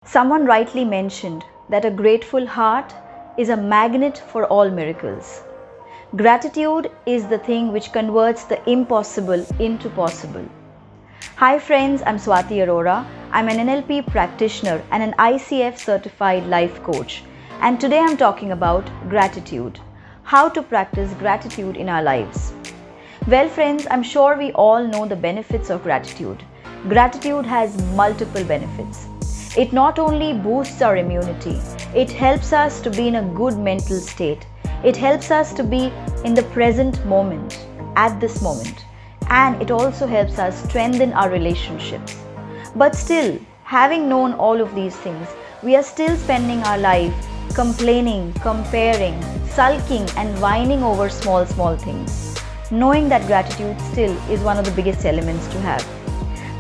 Someone rightly mentioned that a grateful heart is a magnet for all miracles. Gratitude is the thing which converts the impossible into possible. Hi friends, I'm Swati Arora. I'm an NLP practitioner and an ICF certified life coach. And today I'm talking about gratitude. How to practice gratitude in our lives. Well friends, I'm sure we all know the benefits of gratitude. Gratitude has multiple benefits. It not only boosts our immunity, it helps us to be in a good mental state. It helps us to be in the present moment, at this moment. And it also helps us strengthen our relationships. But still, having known all of these things, we are still spending our life complaining, comparing, sulking and whining over small things. Knowing that gratitude still is one of the biggest elements to have.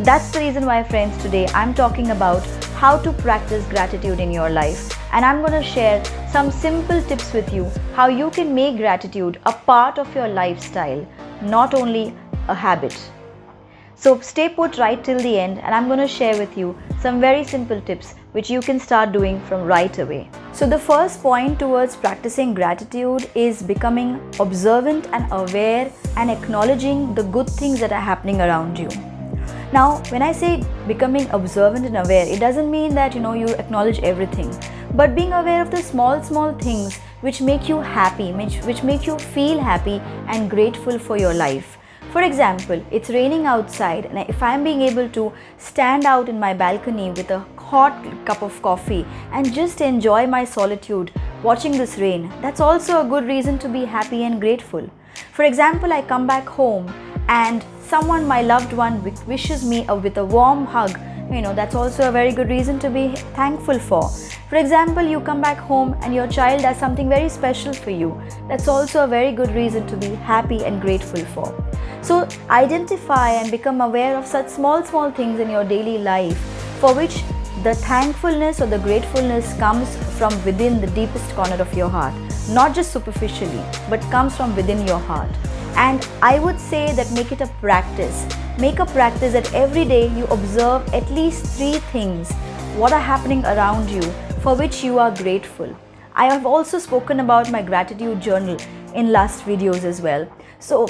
That's the reason why friends, today I'm talking about how to practice gratitude in your life, and I'm going to share some simple tips with you how you can make gratitude a part of your lifestyle, not only a habit. So stay put right till the end, and I'm going to share with you some very simple tips which you can start doing from right away. So the first point towards practicing gratitude is becoming observant and aware and acknowledging the good things that are happening around you. Now, when I say becoming observant and aware, it doesn't mean that you acknowledge everything, but being aware of the small things which make you happy, which make you feel happy and grateful for your life. For example, it's raining outside, and if I'm being able to stand out in my balcony with a hot cup of coffee and just enjoy my solitude watching this rain, that's also a good reason to be happy and grateful. For example, I come back home and someone, my loved one, wishes me with a warm hug, that's also a very good reason to be thankful for. For example, you come back home and your child does something very special for you. That's also a very good reason to be happy and grateful for. So identify and become aware of such small things in your daily life for which the thankfulness or the gratefulness comes from within the deepest corner of your heart. Not just superficially, but comes from within your heart. And I would say that make it a practice. Make a practice that every day you observe at least 3 things what are happening around you for which you are grateful. I have also spoken about my gratitude journal in last videos as well. So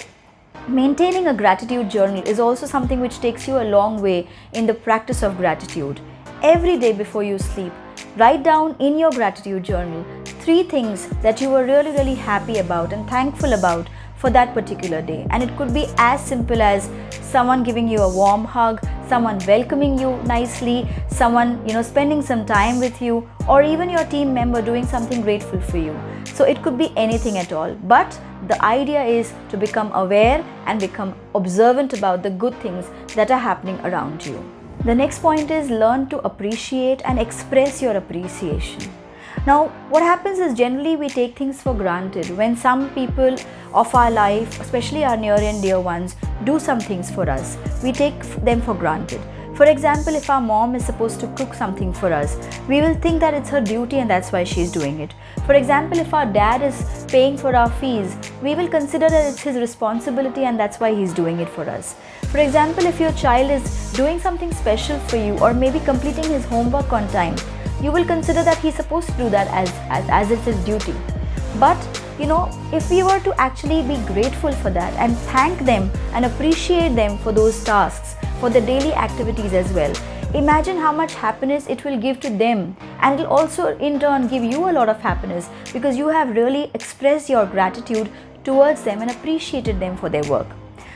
maintaining a gratitude journal is also something which takes you a long way in the practice of gratitude. Every day before you sleep, write down in your gratitude journal 3 things that you were really happy about and thankful about for that particular day. And it could be as simple as someone giving you a warm hug, someone welcoming you nicely, someone spending some time with you, or even your team member doing something grateful for you. So it could be anything at all, but the idea is to become aware and become observant about the good things that are happening around you. The next point is learn to appreciate and express your appreciation. Now, what happens is generally we take things for granted when some people of our life, especially our near and dear ones, do some things for us. We take them for granted. For example, if our mom is supposed to cook something for us, we will think that it's her duty and that's why she's doing it. For example, if our dad is paying for our fees, we will consider that it's his responsibility and that's why he's doing it for us. For example, if your child is doing something special for you or maybe completing his homework on time, you will consider that he's supposed to do that as it's his duty. But if we were to actually be grateful for that and thank them and appreciate them for those tasks, for the daily activities as well, imagine how much happiness it will give to them, and it will also in turn give you a lot of happiness because you have really expressed your gratitude towards them and appreciated them for their work.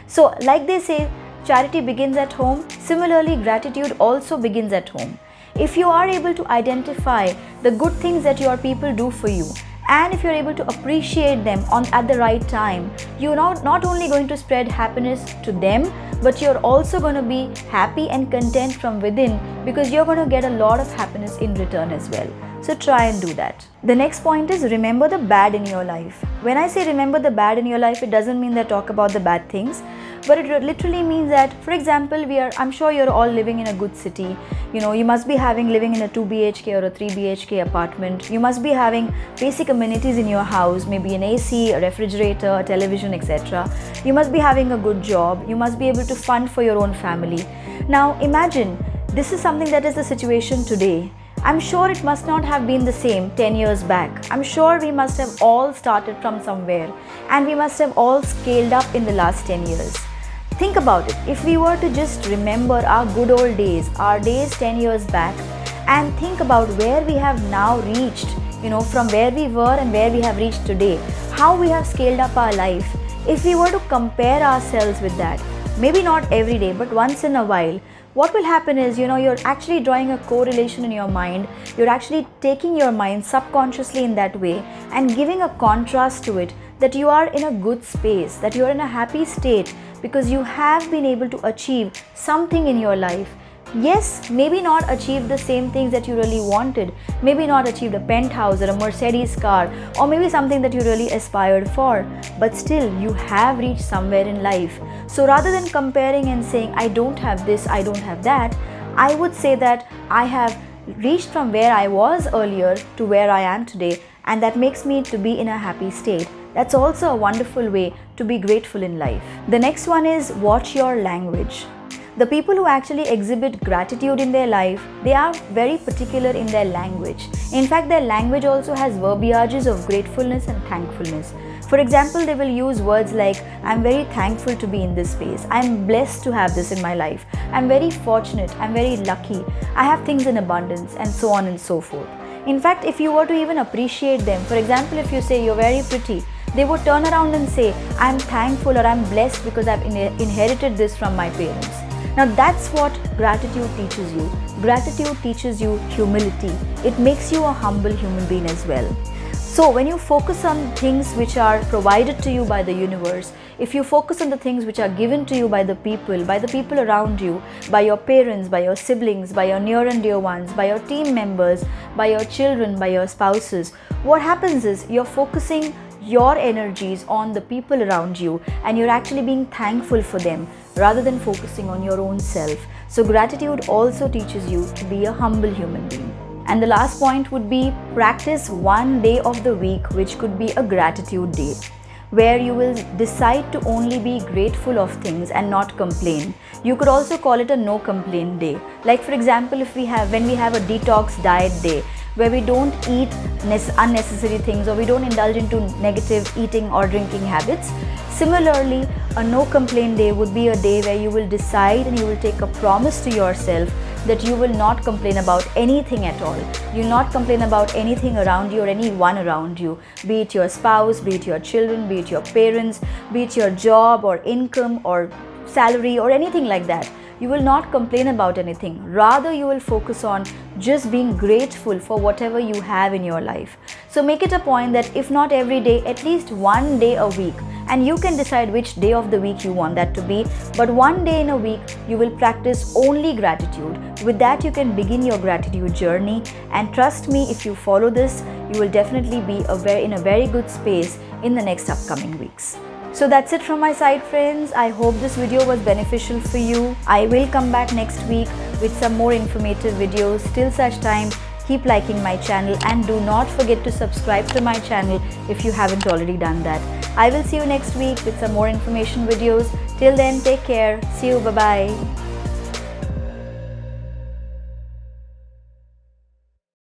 So like they say, charity begins at home. Similarly, gratitude also begins at home. If you are able to identify the good things that your people do for you, and if you're able to appreciate them at the right time, you're not only going to spread happiness to them, but you're also going to be happy and content from within because you're going to get a lot of happiness in return as well. So try and do that. The next point is remember the bad in your life. When I say remember the bad in your life, it doesn't mean that talk about the bad things, but it literally means that, for example, I'm sure you're all living in a good city. You must be living in a 2 BHK or a 3 BHK apartment. You must be having basic amenities in your house, maybe an AC, a refrigerator, a television, etc. You must be having a good job. You must be able to fund for your own family. Now imagine this is something that is the situation today. I'm sure it must not have been the same 10 years back. I'm sure we must have all started from somewhere and we must have all scaled up in the last 10 years. Think about it. If we were to just remember our good old days, our days 10 years back, and think about where we have now reached, from where we were and where we have reached today, how we have scaled up our life. If we were to compare ourselves with that, maybe not every day, but once in a while, what will happen is, you're actually drawing a correlation in your mind. You're actually taking your mind subconsciously in that way and giving a contrast to it, that you are in a good space, that you're in a happy state because you have been able to achieve something in your life. Yes, maybe not achieve the same things that you really wanted, maybe not achieved a penthouse or a Mercedes car, or maybe something that you really aspired for, but still you have reached somewhere in life. So rather than comparing and saying, I don't have this, I don't have that, I would say that I have reached from where I was earlier to where I am today, and that makes me to be in a happy state. That's also a wonderful way to be grateful in life. The next one is watch your language. The people who actually exhibit gratitude in their life, they are very particular in their language. In fact, their language also has verbiages of gratefulness and thankfulness. For example, they will use words like, I'm very thankful to be in this space. I'm blessed to have this in my life. I'm very fortunate. I'm very lucky. I have things in abundance, and so on and so forth. In fact, if you were to even appreciate them, for example, if you say you're very pretty, they would turn around and say, I'm thankful or I'm blessed because I've inherited this from my parents. Now that's what gratitude teaches you. Gratitude teaches you humility. It makes you a humble human being as well. So when you focus on things which are provided to you by the universe, if you focus on the things which are given to you by the people around you, by your parents, by your siblings, by your near and dear ones, by your team members, by your children, by your spouses, what happens is you're focusing your energies on the people around you and you're actually being thankful for them rather than focusing on your own self. So gratitude also teaches you to be a humble human being. And the last point would be practice one day of the week which could be a gratitude day, where you will decide to only be grateful of things and not complain. You could also call it a no complaint day. Like for example, when we have a detox diet day, where we don't eat unnecessary things or we don't indulge into negative eating or drinking habits. Similarly, a no complaint day would be a day where you will decide and you will take a promise to yourself that you will not complain about anything at all. You will not complain about anything around you or anyone around you, be it your spouse, be it your children, be it your parents, be it your job or income or salary or anything like that. You will not complain about anything. Rather, you will focus on just being grateful for whatever you have in your life. So make it a point that if not every day, at least one day a week, and you can decide which day of the week you want that to be, but one day in a week you will practice only gratitude. With that, you can begin your gratitude journey, and trust me, if you follow this, you will definitely be in a very good space in the next upcoming weeks. So that's it from my side, friends. I hope this video was beneficial for you. I will come back next week with some more informative videos. Till such time, keep liking my channel and do not forget to subscribe to my channel if you haven't already done that. I will see you next week with some more information videos. Till then, take care. See you. Bye-bye.